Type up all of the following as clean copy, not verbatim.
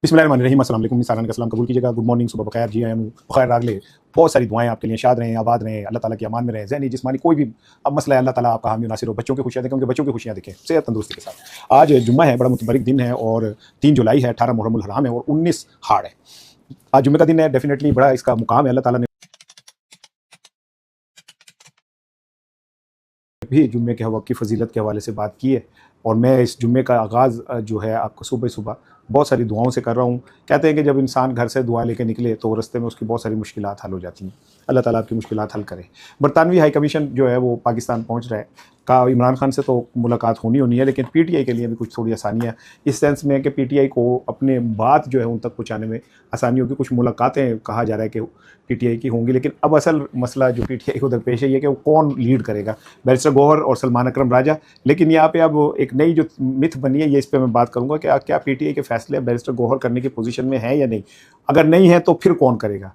बिस्मिल्लाहिर्रहमानिर्रहीम अस्सलाम वालेकुम। सालाना का सलाम कबूल कीजिएगा। गुड मॉर्निंग, सुबह बखैर, जी आया हूँ बखैर रागले। बहुत सारी दुआएं आपके लिए, शाद रहें, आबाद रहें, अल्लाह ताला की अमान में रहें, ज़हनी जिस्मानी कोई भी अब मसला है, अल्लाह ताला आपका हामी नासिर हो। बच्चों की खुशियाँ देखें, उनके बच्चों की खुशियाँ देखें, सेहत तंदुरुस्ती के साथ। आज जुम्मा है, बड़ा मुतबरिक दिन है और 3 जुलाई है, 18 मुहर्रमुल हराम है और 19 हाड़ है। आज जुम्मे का दिन है, डेफिनेटली बड़ा इसका मुकाम है। अल्लाह ताला ने भी जुम्मे के वक्त की फजीलत के हवाले से बात की है और मैं इस जुम्मे का आगाज़ जो है आपको सुबह सुबह बहुत सारी दुआओं से कर रहा हूँ। कहते हैं कि जब इंसान घर से दुआ लेके निकले तो रास्ते में उसकी बहुत सारी मुश्किलात हल हो जाती हैं। अल्लाह ताला आपकी मुश्किलात हल करे। बरतानवी हाई कमीशन जो है वो पाकिस्तान पहुँच रहा है। का इमरान खान से तो मुलाकात होनी है, लेकिन पीटीआई के लिए भी कुछ थोड़ी आसानियाँ इस सेंस में है कि पीटीआई को अपने बात जो है उन तक पहुँचाने में आसानी होगी। कुछ मुलाकातें कहा जा रहा है कि पीटीआई की होंगी, लेकिन अब असल मसला जो पीटीआई को दरपेश है ये कि वो कौन लीड करेगा, बैरिस्टर गौहर और सलमान अकरम राजा। लेकिन यहाँ पे अब एक नई जो मिथ बनी है, ये इस पर मैं बात करूँगा कि क्या पीटीआई के फैसले बैरिस्टर गौहर करने की पोजीशन में है या नहीं। अगर नहीं है तो फिर कौन करेगा।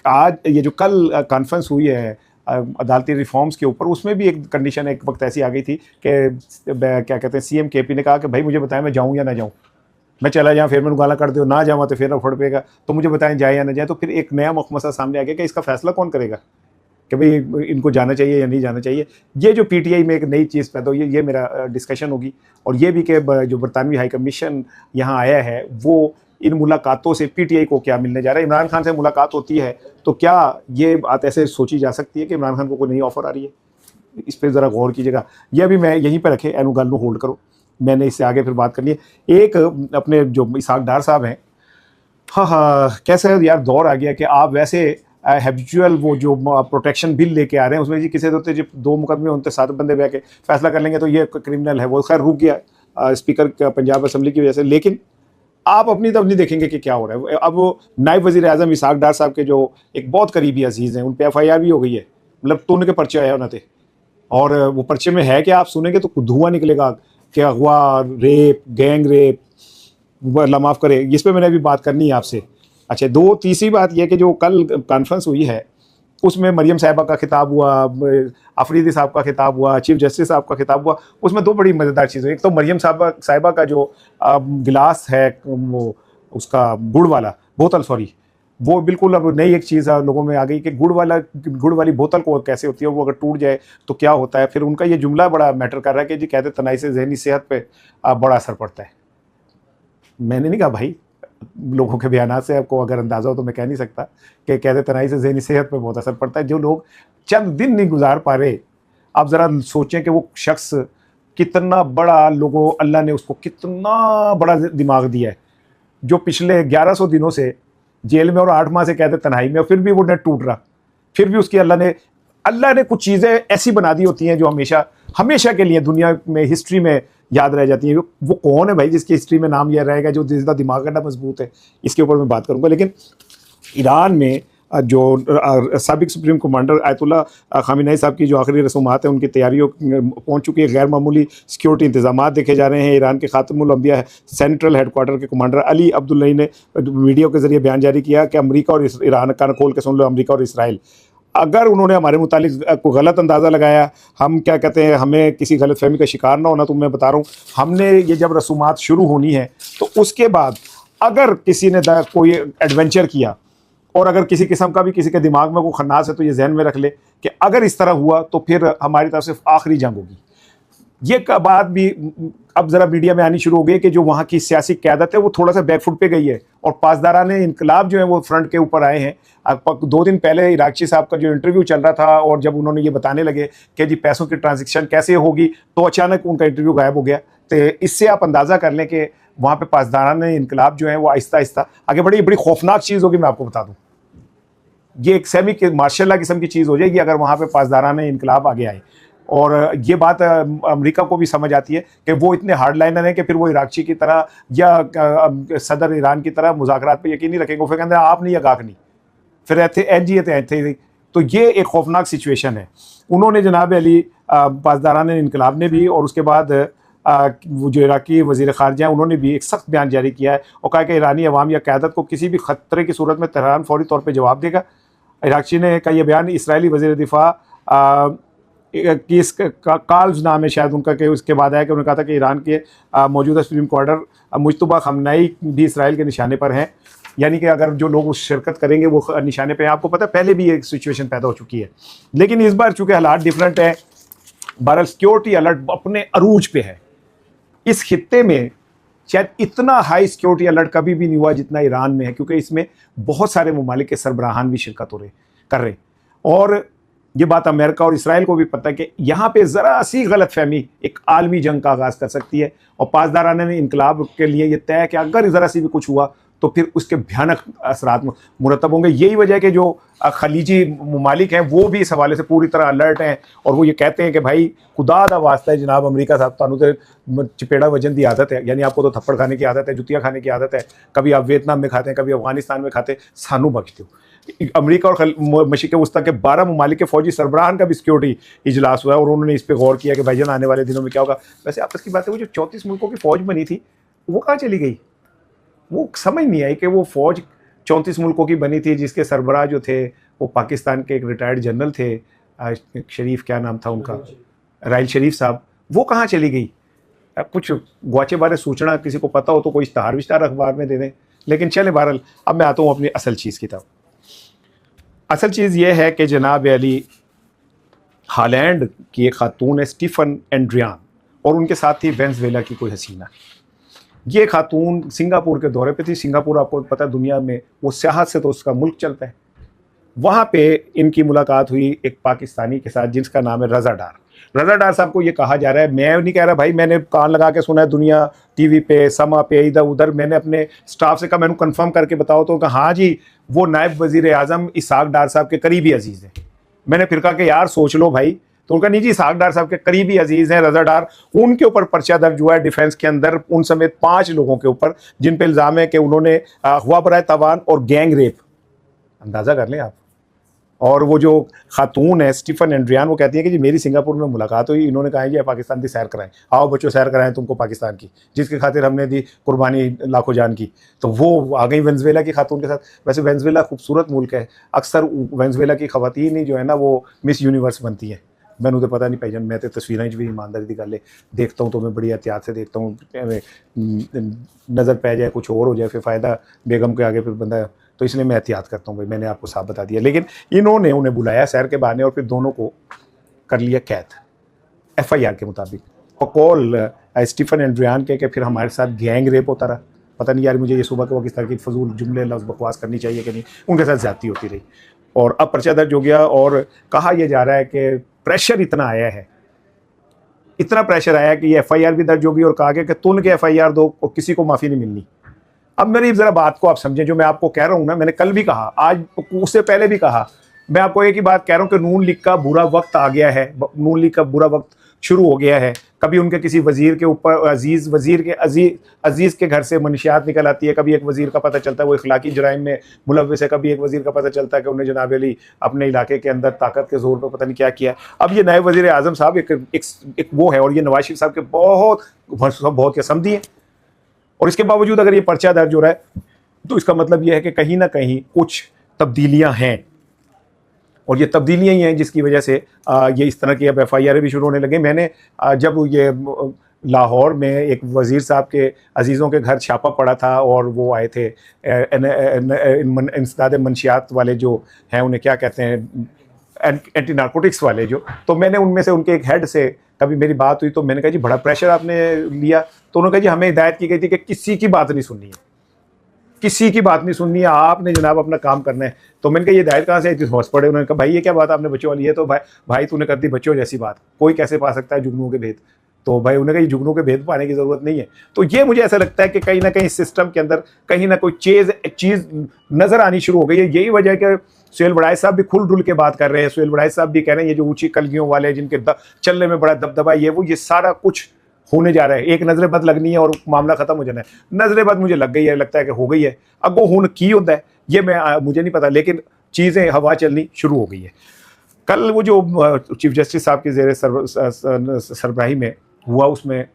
आज ये जो कल कॉन्फ्रेंस हुई है अदालती रिफॉर्म्स के ऊपर, उसमें भी एक कंडीशन एक वक्त ऐसी आ गई थी कि क्या कहते हैं, सीएम केपी ने कहा कि भाई मुझे बताएं मैं जाऊँ या ना जाऊँ, मैं चला जाऊँ फिर मैं गाला कर दो, ना जाऊँ तो फिर फड़ पेगा, तो मुझे बताएं जाए या ना जाए। तो फिर एक नया मसला सामने आ गया कि इसका फैसला कौन करेगा कि भाई इनको जाना चाहिए या नहीं जाना चाहिए। ये जो पीटीआई में एक नई चीज़ पैदा हुई है, ये मेरा डिस्कशन होगी। और ये भी कि जो बरतानवी हाई कमीशन यहाँ आया है वो इन मुलाकातों से पीटीआई को क्या मिलने जा रहा है। इमरान खान से मुलाकात होती है तो क्या ये बात ऐसे सोची जा सकती है कि इमरान खान को कोई नई ऑफर आ रही है। इस पर ज़रा गौर कीजिएगा। यह भी मैं यहीं पर रखे, एनु गल होल्ड करो, मैंने इससे आगे फिर बात करनी है। एक अपने जो इसाक डार साहब हैं, हाँ हाँ, कैसे यार दौर आ गया कि आप वैसे हैबिचुअल वो जो प्रोटेक्शन बिल लेके आ रहे हैं उसमें जी किसी होते जब 2 मुकदमे उनके 7 बंदे बह के फैसला कर लेंगे तो ये क्रिमिनल है। वो खैर रुक गया स्पीकर पंजाब असम्बली की वजह से, लेकिन आप अपनी तरफ नहीं देखेंगे कि क्या हो रहा है। अब वो नायब वज़ीर आज़म इसाक डार साहब के जो एक बहुत करीबी अजीज़ हैं, उन पर FIR भी हो गई है, मतलब तुन के पर्चे आया उन्होंने। और वो पर्चे में है कि आप सुनेंगे तो धुआं निकलेगा कि अगवा, रेप, गैंग रेप, अल्लाह माफ़ करे। इस पर मैंने अभी बात करनी है आपसे। अच्छा, तीसरी बात यह कि जो कल कॉन्फ्रेंस हुई है उसमें मरियम साहिबा का खिताब हुआ, अफरीदी साहब का खिताब हुआ, चीफ जस्टिस साहब का खिताब हुआ। उसमें 2 बड़ी मज़ेदार चीज़ें। एक तो मरियम साहिबा का जो गिलास है वो उसका गुड़ वाला बोतल, सॉरी, वो बिल्कुल अब नई एक चीज़ लोगों में आ गई कि गुड़ वाली बोतल को कैसे होती है, वो अगर टूट जाए तो क्या होता है। फिर उनका ये जुमला बड़ा मैटर कर रहा है कि जी कहते तनाई से जहनी सेहत पे बड़ा असर पड़ता है। मैंने नहीं कहा भाई, लोगों के बयान से आपको अगर अंदाज़ा हो तो मैं कह नहीं सकता कि कहते तनाई से जहनी सेहत पे बहुत असर पड़ता है। जो लोग चंद दिन नहीं गुजार पा रहे, आप ज़रा सोचें कि वो शख्स कितना बड़ा, लोगों अल्लाह ने उसको कितना बड़ा दिमाग दिया है, जो पिछले 1100 दिनों से जेल में और 8 माह से कहते तन्हाई में, और फिर भी वो नेट टूट रहा। फिर भी उसकी अल्लाह ने कुछ चीज़ें ऐसी बना दी होती हैं जो हमेशा हमेशा के लिए दुनिया में हिस्ट्री में याद रह जाती हैं। वो कौन है भाई जिसकी हिस्ट्री में नाम यह रहेगा, जो जिसका दिमाग का मजबूत है। इसके ऊपर मैं बात करूँगा। लेकिन ईरान में जो साबिक सुप्रीम कमांडर आयतुल्लाह खामेनी साहब की जो आखिरी रसूमात हैं उनकी तैयारियों पहुँच चुकी है। गैर मामूली सिक्योरिटी इंतजाम देखे जा रहे हैं। ईरान के खातमुल अंबिया सेंट्रल हेडक्वार्टर के कमांडर अली अब्दुल्लाई ने वीडियो के जरिए बयान जारी किया कि अमेरिका और ईरान, कान खोल के सुन लो, अमेरिका और इसराइल, अगर उन्होंने हमारे मुतालिक को गलत अंदाज़ा लगाया, हम क्या कहते हैं, हमें किसी गलत फहमी का शिकार ना होना। तो मैं बता रहा हूँ, हमने ये जब रसूमात शुरू होनी है तो उसके बाद अगर किसी ने कोई एडवेंचर किया और अगर किसी किस्म का भी किसी के दिमाग में कोई खन्नास है तो ये जहन में रख ले कि अगर इस तरह हुआ तो फिर हमारी तरफ से आखिरी जंग होगी। ये बात भी अब ज़रा मीडिया में आनी शुरू हो गई कि जो वहाँ की सियासी क़यादत है वो थोड़ा सा बैकफुट पे गई है और पासदारान इनकलाब जो है वो फ्रंट के ऊपर आए हैं। 2 दिन पहले इराक़ची साहब का जो इंटरव्यू चल रहा था और जब उन्होंने ये बताने लगे कि जी पैसों की ट्रांजेक्शन कैसे होगी, तो अचानक उनका इंटरव्यू गायब हो गया। तो इससे आप अंदाज़ा कर लें कि वहाँ पर पासदारान इनकलाब जो है वो आहिस्ता आहिस्ता आगे बड़ी खौफनाक चीज़ होगी। मैं आपको बता दूँ, ये एक सेमी मार्शल किस्म की चीज़ हो जाएगी अगर वहाँ पे पासदारान इनकलाब आगे आए। और ये बात अमेरिका को भी समझ आती है कि वो इतने हार्ड लाइनर हैं कि फिर वो इराक़ची की तरह या सदर ईरान की तरह मुज़ाकरात पे यकीन नहीं रखेंगे। फिर कहते हैं आप नहीं या गाक नहीं, फिर ऐसे। तो ये एक खौफनाक सिचुएशन है। उन्होंने जनाब अली पासदारान इनकलाब ने भी और उसके बाद वो जो इराक़ी वज़ीर ख़ारिजा हैं उन्होंने भी एक सख्त बयान जारी किया है और कहा कि ईरानी अवाम या क़यादत को किसी भी ख़तरे की सूरत में तेहरान फौरी तौर पर जवाब देगा। इराक़ची ने का यह बयान इसराइली वज़ीर दिफ़ा कि इस कार्ल्स नाम है शायद उनका, कि उसके बाद आया कि उन्होंने कहा था कि ईरान के मौजूदा सुप्रीम कोर्ट मुश्तबा खमनाई भी इसराइल के निशाने पर हैं, यानी कि अगर जो लोग उस शिरकत करेंगे वो निशाने पे हैं। आपको पता है पहले भी एक सिचुएशन पैदा हो चुकी है, लेकिन इस बार चूंकि हालात डिफरेंट है, बहरहाल सिक्योरिटी अलर्ट अपने अरूज पे है। इस खित्ते में शायद इतना हाई सिक्योरिटी अलर्ट कभी भी नहीं हुआ जितना ईरान में है, क्योंकि इसमें बहुत सारे ममालिक के सरबराहान भी शिरकत कर रहे। और ये बात अमेरिका और इसराइल को भी पता है कि यहाँ पे ज़रा सी गलत फहमी एक आलमी जंग का आगाज़ कर सकती है। और पासदाराना इनकलाब के लिए ये तय है कि अगर ज़रा सी भी कुछ हुआ तो फिर उसके भयानक असरात मुरतब होंगे। यही वजह है कि जो खलीजी ममालिक हैं वो भी इस हवाले से पूरी तरह अलर्ट हैं, और वो ये कहते हैं कि भाई खुदा दा वास्ता है जनाब अमेरिका साहब, तानू तो चपेड़ा वजन की आदत है, यानी आपको तो थप्पड़ खाने की आदत है, जुतियाँ खाने की आदत है, कभी आप वियतनाम में खाते हैं, कभी अफगानिस्तान में खाते हैं, सानू बख्श दो। अमेरिका और मशरिक़ वस्ता के 12 ममालिक के फौजी सरबराहान का भी सिक्योरिटी इजलास हुआ है, और उन्होंने इस पर गौर किया कि भाईजान आने वाले दिनों में क्या होगा। वैसे आपस की बात है, वो जो 34 मुल्कों की फ़ौज बनी थी वो कहाँ चली गई? वो समझ नहीं आई कि वो फ़ौज 34 मुल्कों की बनी थी, जिसके सरबराह जो थे वो पाकिस्तान के एक रिटायर्ड जनरल थे, शरीफ क्या नाम था उनका, राइल शरीफ साहब, वो कहाँ चली गई? कुछ गुआचे बारे सूचना किसी को पता हो तो कोई इश्तहार विश्तार अखबार में दे दें। लेकिन चले बहरहाल, अब मैं आता हूँ अपनी असल चीज़ की तरफ। असल चीज़ ये है कि जनाब अली हालैंड की एक खातून है स्टीफन एंड्रियान, और उनके साथ थी वेनेज़ुएला की कोई हसीना। ये खातून सिंगापुर के दौरे पे थी। सिंगापुर आपको पता है दुनिया में वो सियाहत से तो उसका मुल्क चलता है। वहाँ पे इनकी मुलाकात हुई एक पाकिस्तानी के साथ जिसका नाम है रज़ा डार। रज़ा डार साहब को ये कहा जा रहा है, मैं नहीं कह रहा भाई, मैंने कान लगा के सुना है दुनिया टीवी पे, समा पे, इधर उधर, मैंने अपने स्टाफ से कहा मैंने कन्फर्म करके बताओ, तो कहा हाँ जी वो नायब वज़ीर आज़म इसहाक डार साहब के करीबी अजीज़ हैं। मैंने फिर कहा कि यार सोच लो भाई, तो उनका नहीं जी इसहाक डार साहब के करीबी अजीज़ हैं रज़ा डार। उनके ऊपर पर्चा दर्ज हुआ है डिफेंस के अंदर, उन समेत 5 लोगों के ऊपर जिन पर इल्ज़ाम है कि उन्होंने हुआ बराए तवान और गैंग रेप, अंदाज़ा कर लें आप। और वो जो खातून है स्टीफन एंड्रियान, वो कहती है कि जी मेरी सिंगापुर में मुलाकात हुई, इन्होंने कहा जी पाकिस्तान की सैर कराएं, आओ बच्चों सैर कराएं तुमको पाकिस्तान की, जिसके खातिर हमने दी कुर्बानी लाखों जान की। तो वो आ गई वेनेज़ुएला की खातून के साथ। वैसे वेनेज़ुएला खूबसूरत मुल्क है, अक्सर वेनेज़ुएला की खवातीन ही जो है ना वो मिस यूनिवर्स बनती हैं। मैंने तो पता नहीं भाईजान, मैं तो तस्वीरें भी ईमानदारी की गल देखता हूँ तो मैं बड़ी एहतियात से देखता हूँ, नज़र पै जाए कुछ और हो जाए फिर फ़ायदा बेगम के आगे फिर बंदा, तो इसलिए मैं एहतियात करता हूँ भाई, मैंने आपको साफ बता दिया। लेकिन इन्होंने उन्हें बुलाया सैर के बहाने और फिर दोनों को कर लिया कैद FIR के मुताबिक। और कॉल स्टीफन एंड्रियान के फिर हमारे साथ गैंग रेप होता रहा। पता नहीं यार मुझे ये सुबह को किस तरह की फजूल जुमले लफ्ज़ बकवास करनी चाहिए कि नहीं, उनके साथ ज़्यादती होती रही। और अब पर्चा दर्ज हो गया और कहा यह जा रहा है कि प्रेशर इतना आया है, इतना प्रेशर आया कि ये FIR भी दर्ज होगी और कहा गया कि तुन के FIR दो और किसी को माफ़ी नहीं मिलनी। अब मेरी ज़रा बात को आप समझें, जो मैं आपको कह रहा हूँ ना, मैंने कल भी कहा, आज उससे पहले भी कहा, मैं आपको एक ही बात कह रहा हूँ कि नून लीग का बुरा वक्त आ गया है, नून लीग का बुरा वक्त शुरू हो गया है। कभी उनके किसी वज़ीर के ऊपर अजीज़ के घर से मनशियात निकल आती है, कभी एक वज़ीर का पता चलता है वो इखलाकी जराइम में मुलव्वस है, कभी एक वज़ीर का पता चलता है कि उन्हें जनाब अली अपने इलाके के अंदर ताकत के जोर पर पता नहीं क्या किया। अब ये नए वज़ीर आज़म साहब एक वो है, और ये नवाज शरीफ साहब के बहुत के समझी हैं, और इसके बावजूद अगर ये पर्चा दर्ज हो रहा है तो इसका मतलब ये है कि कहीं ना कहीं कुछ तब्दीलियां हैं, और ये तब्दीलियां ही हैं जिसकी वजह से ये इस तरह की अब FIR भी शुरू होने लगे। मैंने जब ये लाहौर में एक वज़ीर साहब के अजीज़ों के घर छापा पड़ा था और वो आए थे इंसदाद मंशियात वाले जो हैं, उन्हें क्या कहते हैं, एंटी नारकोटिक्स वाले जो, तो मैंने उनमें से उनके एक हेड से कभी मेरी बात हुई तो मैंने कहा जी बड़ा प्रेशर आपने लिया, तो उन्होंने कहा जी हमें हिदायत की गई थी कि किसी की बात नहीं सुननी है, किसी की बात नहीं सुननी है, आपने जनाब अपना काम करना है। तो मैंने कहा ये हिदायत कहाँ से आई थी? हौस पड़े। उन्होंने कहा भाई ये क्या बात आपने बच्चों वाली है, तो भाई तूने कर दी बच्चों जैसी बात, कोई कैसे पा सकता है जुगनू के भेद? तो भाई उन्होंने कहा ये जुगनू के भेद पाने की ज़रूरत नहीं है। तो ये मुझे ऐसा लगता है कि कहीं ना कहीं सिस्टम के अंदर कहीं ना कोई चीज़ नज़र आनी शुरू हो गई है। यही वजह है कि सुहेल बड़ाई साहब भी खुल डुल के बात कर रहे हैं। सुहेल बड़ाई साहब भी कह रहे हैं ये जो ऊंची कलगियों वाले जिनके चलने में बड़ा दबदबा ये वो, ये सारा कुछ होने जा रहा है। एक नजर बद लगनी है और मामला खत्म हो जाना है। नजर बद मुझे लग गई है, लगता है कि हो गई है। अब वो हुन की होता है ये मुझे नहीं पता, लेकिन चीज़ें हवा चलनी शुरू हो गई है। कल वो जो चीफ जस्टिस साहब की ज़ेर सरबराही में हुआ, उसमें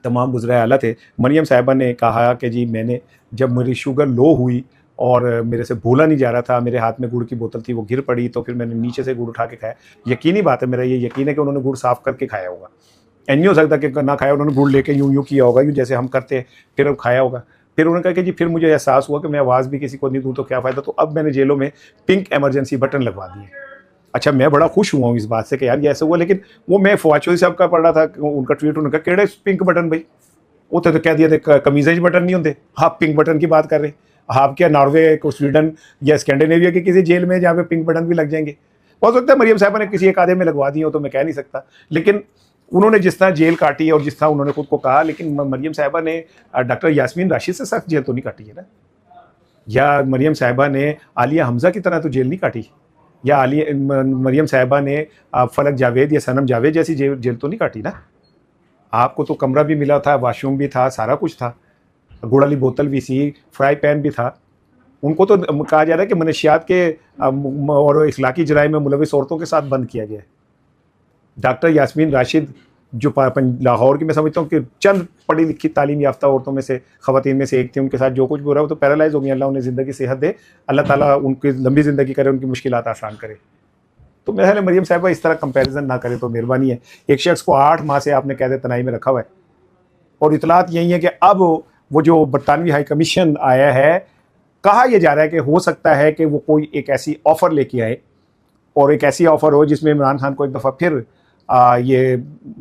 तमाम गुज़राए आला थे। मरियम साहिबा ने कहा कि जी मैंने जब मेरी शुगर लो हुई और मेरे से भूला नहीं जा रहा था, मेरे हाथ में गुड़ की बोतल थी, वो गिर पड़ी, तो फिर मैंने नीचे से गुड़ उठा के खाया। यकीनी बात है, मेरा ये यकीन है कि उन्होंने गुड़ साफ़ करके खाया होगा। नहीं हो सकता कि ना खाया, उन्होंने गुड़ लेके यूँ यूँ किया होगा, यूँ जैसे हम करते हैं, फिर अब खाया होगा। फिर उन्होंने कहा कि जी फिर मुझे एहसास हुआ कि मैं आवाज़ भी किसी को नहीं दूँ तो क्या फ़ायदा, तो अब मैंने जेलों में पिंक इमरजेंसी बटन लगवा दिए। अच्छा, मैं बड़ा खुश हुआ हूँ इस बात से कि यार ये ऐसा हुआ, लेकिन वो मैं फवाद चौधरी साहब का पढ़ रहा था, उनका ट्वीट, उन्होंने कहा केड़े पिंक बटन भाई, वो तो कह दिया थे कमीज़ बटन नहीं होंगे, आप पिंक बटन की बात कर रहे हैं। आप क्या नॉर्वे को, स्वीडन या स्कैंडिनेविया के किसी जेल में जहाँ पे पिंक बटन भी लग जाएंगे? हो सकता है मरियम साहबा ने किसी एक आधे में लगवा दिए हो, तो मैं कह नहीं सकता, लेकिन उन्होंने जिस तरह जेल काटी और जिस तरह उन्होंने खुद को कहा, लेकिन मरियम साहबा ने डॉक्टर यास्मीन राशिद से सख्त जेल तो नहीं काटी है ना, या मरियम साहबा ने आलिया हमजा की तरह तो जेल नहीं काटी, या मरियम साहबा ने फलक जावेद या सनम जावेद जैसी जेल तो नहीं काटी ना। आपको तो कमरा भी मिला था, वाशरूम भी था, सारा कुछ था, गुड़ वाली बोतल भी थी, फ्राई पैन भी था। उनको तो कहा जा रहा है कि मनशियात के और इखलाकी जराइम में मुलविस औरतों के साथ बंद किया गया है। डॉक्टर यास्मीन राशिद जो लाहौर की, मैं समझता हूँ कि चंद पढ़ी लिखी तालीम याफ्ता औरतों में से, ख़वातीन में से एक थी, उनके साथ जो कुछ भी हो रहा है वो तो पैरालाइज हो गई। अल्लाह उन्हें ज़िंदगी सेहत दे, अल्लाह ताला उनकी लंबी ज़िंदगी करे, उनकी मुश्किलात आसान करे। तो मेरे ख्याल में मरियम साहबा इस तरह कंपैरिजन ना करे तो मेहरबानी है। एक शख्स को 8 माह से आपने कैद तनाई में रखा हुआ है, और इतलात यही है कि अब वो जो बरतानवी हाई कमीशन आया है, कहा यह जा रहा है कि हो सकता है कि वो कोई एक ऐसी ऑफ़र लेके आए, और एक ऐसी ऑफ़र हो जिसमें इमरान खान को एक दफ़ा फिर ये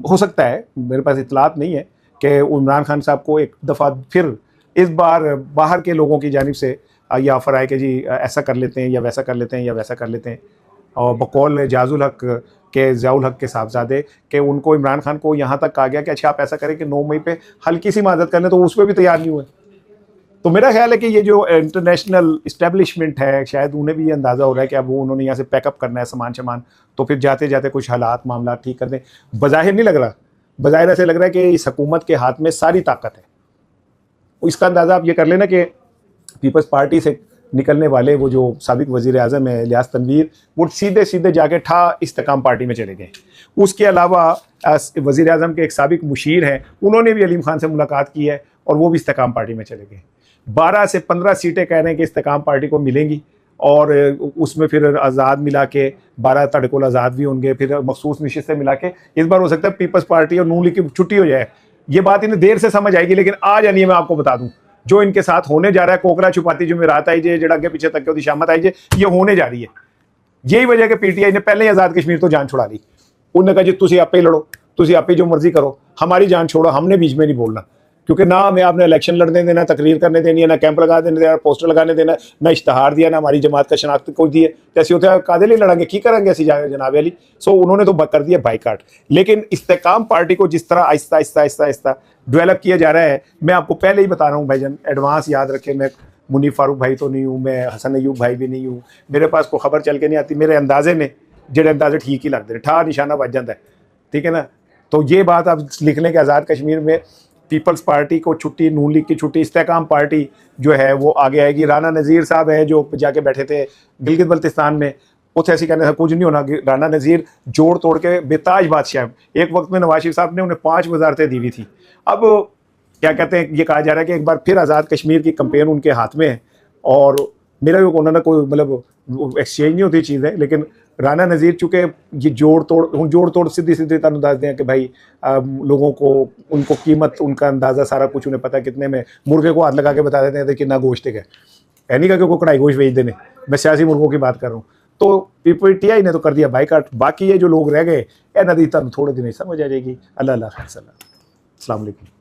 हो सकता है, मेरे पास इतलात नहीं है, कि इमरान खान साहब को एक दफ़ा फिर इस बार बाहर के लोगों की जानिब से ये ऑफ़र आए कि जी ऐसा कर लेते हैं या वैसा कर लेते हैं या वैसा कर लेते हैं। और बकौल जाजुल हक के, ज़ियाउल हक के साहबजादे, कि उनको इमरान खान को यहाँ तक कहा गया कि अच्छा आप ऐसा करें कि 9 मई पे हल्की सी मदद कर लें, तो उस पर भी तैयार नहीं हुए। तो मेरा ख्याल है कि ये जो इंटरनेशनल इस्टेब्लिशमेंट है, शायद उन्हें भी ये अंदाज़ा हो रहा है कि अब वो उन्होंने यहाँ से पैकअप करना है सामान, तो फिर जाते जाते कुछ हालात मामला ठीक कर दें। बज़ाहिर नहीं लग रहा, बज़ाहिर ऐसे लग रहा है कि इस हुकूमत के हाथ में सारी ताकत है। इसका अंदाज़ा आप ये कर लेना कि पीपल्स पार्टी से निकलने वाले वो जो साबिक वज़ीर आज़म है इलियास तनवीर, वो सीधे सीधे जाके इस्तेकाम पार्टी में चले गए। उसके अलावा वज़ीर आज़म के एक साबिक मुशीर हैं, उन्होंने भी अलीम खान से मुलाकात की है और वो भी इस्तेकाम पार्टी में चले गए। 12 से 15 सीटें कह रहे हैं कि इस्तेकाम पार्टी को मिलेंगी, और उसमें फिर आज़ाद मिला के 12 तड़कोल आज़ाद भी होंगे, फिर मखसूस नशिस्तें मिला के इस बार हो सकता है पीपल्स पार्टी और नून लीग की छुट्टी हो जाए। ये बात इन्हें देर से समझ आएगी, लेकिन आज यानी मैं आपको बता दूं जो इनके साथ होने जा रहा है, कोकरा छुपाती जो रात आई जे, जड़ा अगे पीछे तक होती शामत आई जे, ये होने जा रही है। यही वजह कि पीटीआई ने पहले ही आज़ाद कश्मीर तो जान छुड़ा ली। उन्होंने कहा जी तुम आपे ही लड़ो, तुम आपे जो मर्जी करो, हमारी जान छोड़ो, हमने बीच में नहीं बोलना, क्योंकि ना हमें आपने इलेक्शन लड़ने देना, तकरीर करने देनी है, ना कैंप लगा देने देना, पोस्टर लगाने देना, ना इश्तहार दिया, ना हमारी जमात का शनाख्त कोई दी है। जैसे होते हैं कादे लिए लड़ेंगे, की करेंगे ऐसी जनाब अली। सो उन्होंने तो कर दिया बाइकाट। लेकिन इस्तेकाम पार्टी को जिस तरह आहिस्ता आहिस्ता आहिस्ता आहिस्ता डेवलप किया जा रहा है, मैं आपको पहले ही बता रहा हूँ भाईजान, एडवांस याद रखें, मैं मुनीफ फारूक भाई तो नहीं हूँ, मैं हसन अयूब भाई भी नहीं हूँ, मेरे पास कोई खबर चल के नहीं आती, मेरे अंदाजे ने जेडे अंदाजे ठीक ही लगते हैं, ठा निशाना बज जाता है, ठीक है ना। तो ये बात आप लिख लें कि आज़ाद कश्मीर में पीपल्स पार्टी को छुट्टी, नून लीग की छुट्टी, इस्तेकाम पार्टी जो है वो आगे आएगी। राना नज़ीर साहब है जो जाके बैठे थे गिलगित बल्तिस्तान में, उसे ऐसी कहने से कुछ नहीं होना। राना नज़ीर जोड़ तोड़ के बेताज बादशाह, एक वक्त में नवाज शरीफ साहब ने उन्हें 5 वजारतें दी हुई थी। अब क्या कहते हैं, ये कहा जा रहा है कि एक बार फिर आज़ाद कश्मीर की कैंपेन उनके हाथ में है, और मेरा भी उन्होंने कोई मतलब एक्सचेंज नहीं होती चीज़ें, लेकिन राना नज़ीर चूँकि ये जोड़ तोड़ सीधी सीधी तन अंदाज दें कि भाई लोगों को उनको कीमत, उनका अंदाज़ा सारा कुछ उन्हें पता है, कितने में मुर्गे को हाथ लगा के बता देते हैं कितना गोश्त है, नहीं का क्योंकि कढ़ाई गोश्त बेच देने, मैं सियासी मुर्गों की बात कर रहा हूँ। तो पीटीआई ने तो कर दिया बाइकाट, बाकी ये जो लोग रह गए ए नदी तन थोड़े दिन समझ आ जाएगी। अल्लाह खैर, अस्सलाम वालेकुम।